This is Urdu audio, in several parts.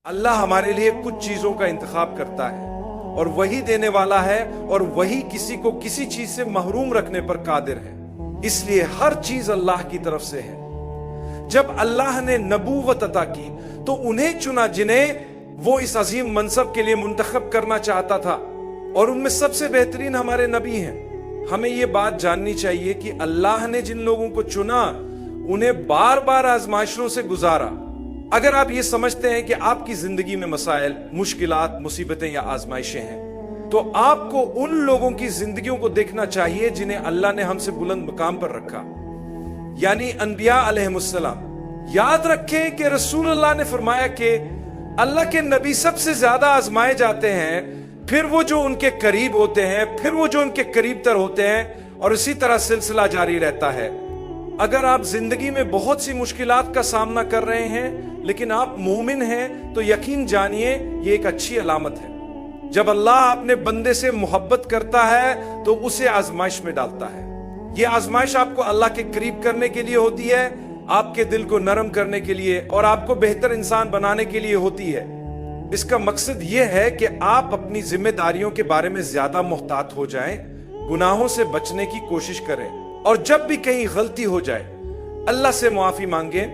اللہ ہمارے لیے کچھ چیزوں کا انتخاب کرتا ہے اور وہی دینے والا ہے اور وہی کسی کو کسی چیز سے محروم رکھنے پر قادر ہے. اس لیے ہر چیز اللہ کی طرف سے ہے. جب اللہ نے نبوت عطا کی تو انہیں چنا جنہیں وہ اس عظیم منصب کے لیے منتخب کرنا چاہتا تھا، اور ان میں سب سے بہترین ہمارے نبی ہیں. ہمیں یہ بات جاننی چاہیے کہ اللہ نے جن لوگوں کو چنا انہیں بار بار آزمائشوں سے گزارا. اگر آپ یہ سمجھتے ہیں کہ آپ کی زندگی میں مسائل، مشکلات، مصیبتیں یا آزمائشیں ہیں تو آپ کو ان لوگوں کی زندگیوں کو دیکھنا چاہیے جنہیں اللہ نے ہم سے بلند مقام پر رکھا، یعنی انبیاء علیہم السلام. یاد رکھیں کہ رسول اللہ نے فرمایا کہ اللہ کے نبی سب سے زیادہ آزمائے جاتے ہیں، پھر وہ جو ان کے قریب ہوتے ہیں، پھر وہ جو ان کے قریب تر ہوتے ہیں، اور اسی طرح سلسلہ جاری رہتا ہے. اگر آپ زندگی میں بہت سی مشکلات کا سامنا کر رہے ہیں لیکن آپ مومن ہیں تو یقین جانیے یہ ایک اچھی علامت ہے. جب اللہ اپنے بندے سے محبت کرتا ہے تو اسے آزمائش میں ڈالتا ہے. یہ آزمائش آپ کو اللہ کے قریب کرنے کے لیے ہوتی ہے، آپ کے دل کو نرم کرنے کے لیے اور آپ کو بہتر انسان بنانے کے لیے ہوتی ہے. اس کا مقصد یہ ہے کہ آپ اپنی ذمہ داریوں کے بارے میں زیادہ محتاط ہو جائیں، گناہوں سے بچنے کی کوشش کریں، اور جب بھی کہیں غلطی ہو جائے اللہ سے معافی مانگیں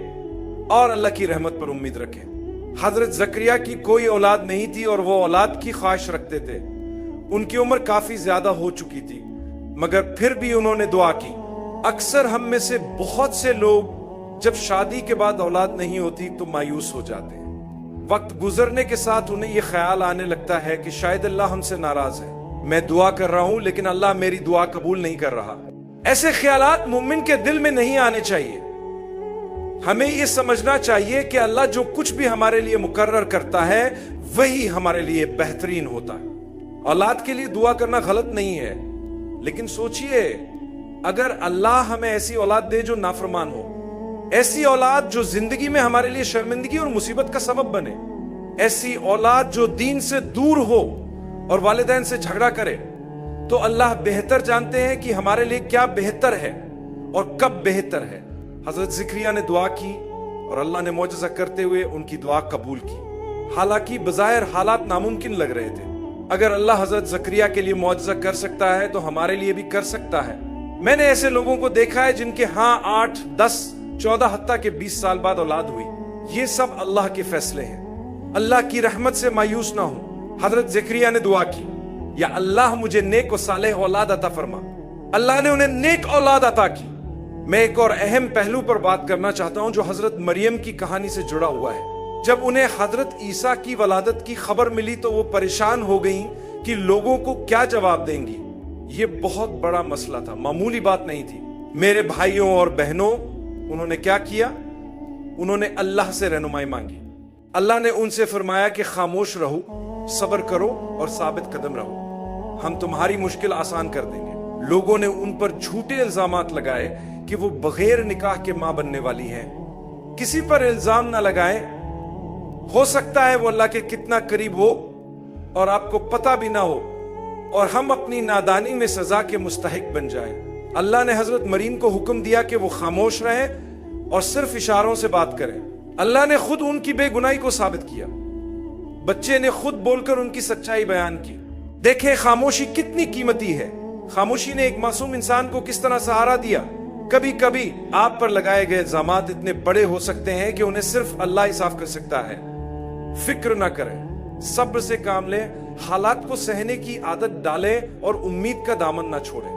اور اللہ کی رحمت پر امید رکھیں. حضرت زکریا کی کوئی اولاد نہیں تھی اور وہ اولاد کی خواہش رکھتے تھے. ان کی عمر کافی زیادہ ہو چکی تھی مگر پھر بھی انہوں نے دعا کی. اکثر ہم میں سے بہت سے لوگ جب شادی کے بعد اولاد نہیں ہوتی تو مایوس ہو جاتے ہیں. وقت گزرنے کے ساتھ انہیں یہ خیال آنے لگتا ہے کہ شاید اللہ ہم سے ناراض ہے. میں دعا کر رہا ہوں لیکن اللہ میری دعا قبول نہیں کر رہا. ایسے خیالات مومن کے دل میں نہیں آنے چاہیے. ہمیں یہ سمجھنا چاہیے کہ اللہ جو کچھ بھی ہمارے لیے مقرر کرتا ہے وہی ہمارے لیے بہترین ہوتا ہے. اولاد کے لیے دعا کرنا غلط نہیں ہے، لیکن سوچئے اگر اللہ ہمیں ایسی اولاد دے جو نافرمان ہو، ایسی اولاد جو زندگی میں ہمارے لیے شرمندگی اور مصیبت کا سبب بنے، ایسی اولاد جو دین سے دور ہو اور والدین سے جھگڑا کرے، تو اللہ بہتر جانتے ہیں کہ ہمارے لیے کیا بہتر ہے اور کب بہتر ہے. حضرت زکریا نے دعا کی اور اللہ نے معجزہ کرتے ہوئے ان کی دعا قبول کی. حالانکہ بظاہر حالات ناممکن لگ رہے تھے. اگر اللہ حضرت زکریا کے لیے معجزہ کر سکتا ہے تو ہمارے لیے بھی کر سکتا ہے. میں نے ایسے لوگوں کو دیکھا ہے جن کے 8، 10، 14، حتیٰ کہ 20 سال بعد اولاد ہوئی. یہ سب اللہ کے فیصلے ہیں. اللہ کی رحمت سے مایوس نہ ہوں. حضرت زکریا نے دعا کی، یا اللہ مجھے نیک و صالح اولاد عطا فرما. اللہ نے انہیں نیک اولاد عطا کی. میں ایک اور اہم پہلو پر بات کرنا چاہتا ہوں جو حضرت مریم کی کہانی سے جڑا ہوا ہے. جب انہیں حضرت عیسیٰ کی ولادت کی خبر ملی تو وہ پریشان ہو گئیں کہ لوگوں کو کیا جواب دیں گی. یہ بہت بڑا مسئلہ تھا، معمولی بات نہیں تھی. میرے بھائیوں اور بہنوں، انہوں نے کیا کیا؟ انہوں نے اللہ سے رہنمائی مانگی. اللہ نے ان سے فرمایا کہ خاموش رہو، صبر کرو اور ثابت قدم رہو، ہم تمہاری مشکل آسان کر دیں گے. لوگوں نے ان پر جھوٹے الزامات لگائے کہ وہ بغیر نکاح کے ماں بننے والی ہیں. کسی پر الزام نہ لگائیں، ہو سکتا ہے وہ اللہ کے کتنا قریب ہو اور آپ کو پتہ بھی نہ ہو، اور ہم اپنی نادانی میں سزا کے مستحق بن جائیں. اللہ نے حضرت مریم کو حکم دیا کہ وہ خاموش رہیں اور صرف اشاروں سے بات کریں. اللہ نے خود ان کی بے گناہی کو ثابت کیا. بچے نے خود بول کر ان کی سچائی بیان کی. دیکھیں خاموشی کتنی قیمتی ہے. خاموشی نے ایک معصوم انسان کو کس طرح سہارا دیا. کبھی کبھی آپ پر لگائے گئے الزامات اتنے بڑے ہو سکتے ہیں کہ انہیں صرف اللہ ہی صاف کر سکتا ہے. فکر نہ کریں، صبر سے کام لیں، حالات کو سہنے کی عادت ڈالیں اور امید کا دامن نہ چھوڑیں.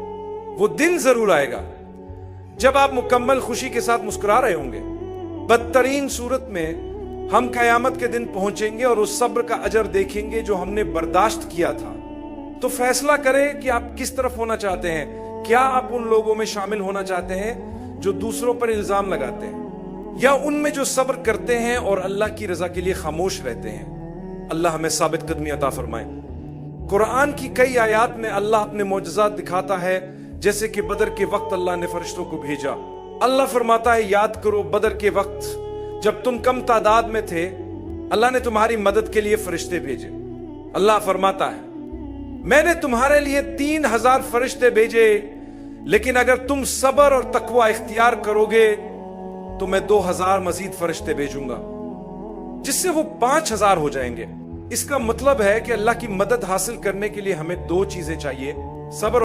وہ دن ضرور آئے گا جب آپ مکمل خوشی کے ساتھ مسکرا رہے ہوں گے. بدترین صورت میں ہم قیامت کے دن پہنچیں گے اور اس صبر کا اجر دیکھیں گے جو ہم نے برداشت کیا تھا. تو فیصلہ کریں کہ آپ کس طرف ہونا چاہتے ہیں. کیا آپ ان لوگوں میں شامل ہونا چاہتے ہیں جو دوسروں پر الزام لگاتے ہیں، یا ان میں جو صبر کرتے ہیں اور اللہ کی رضا کے لیے خاموش رہتے ہیں؟ اللہ ہمیں ثابت قدمی عطا فرمائے. قرآن کی کئی آیات میں اللہ اپنے معجزات دکھاتا ہے، جیسے کہ بدر کے وقت اللہ نے فرشتوں کو بھیجا. اللہ فرماتا ہے یاد کرو بدر کے وقت جب تم کم تعداد میں تھے، اللہ نے تمہاری مدد کے لیے فرشتے بھیجے. اللہ فرماتا ہے میں نے تمہارے لیے 3000 فرشتے بھیجے، لیکن اگر تم صبر اور تقوی اختیار کرو گے تو میں 2000 مزید فرشتے بھیجوں گا. جس سے وہ 5000 ہو جائیں گے. اس کا مطلب ہے کہ اللہ کی مدد حاصل کرنے کے لیے ہمیں 2 چیزیں چاہیے, صبر